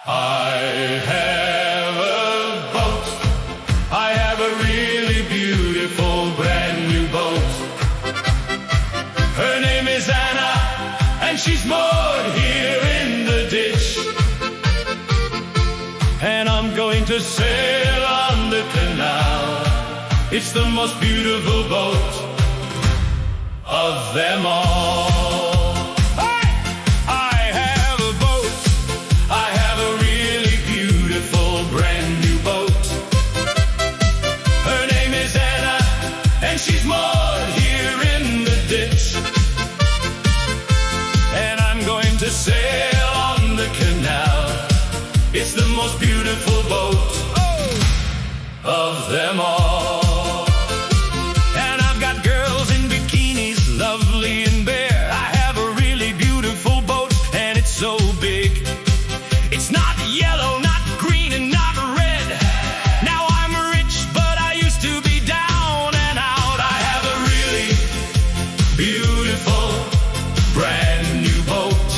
I have a boat. I have a really beautiful brand new boat. Her name is Anna, and she's moored here in the ditch. And I'm going to sail on the canal. It's the most beautiful boat of them all. She's moored here in the ditch, and I'm going to sail on the canal. It's the most beautiful boat of them all. And I've got girls in bikinis, lovely and bare. I have a really beautiful boat, and it's so big. It's not yellow, not green, and not red. Now I'm rich, but I used to be down. Beautiful, brand new boat.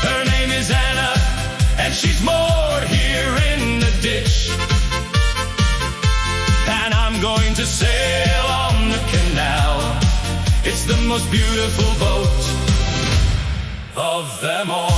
Her name is Anna, and she's moored here in the ditch. And I'm going to sail on the canal. It's the most beautiful boat of them all.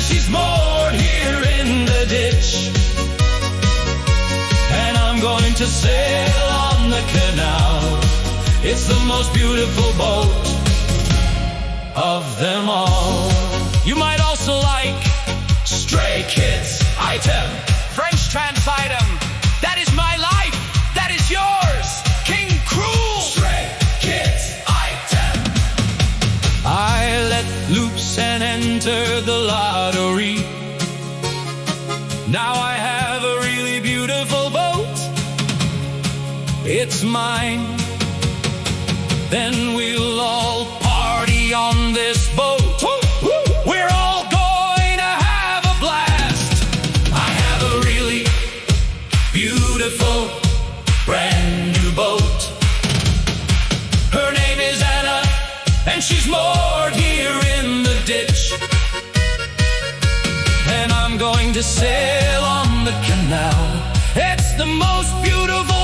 She's moored here in the ditch, and I'm going to sail on the canal. It's the most beautiful boat of them all. You might also like Stray Kids item, French trance item. That is my life, that is yours, King Cruel. Stray Kids item. I let loose and enter the lottery. Now I have a really beautiful boat. It's mine. Then we'll all party on this boat. We're all going to have a blast. I have a really beautiful brand new boat. Her name is Anna, and she's moored here in the ditch. And I'm going to sail on the canal. It's the most beautiful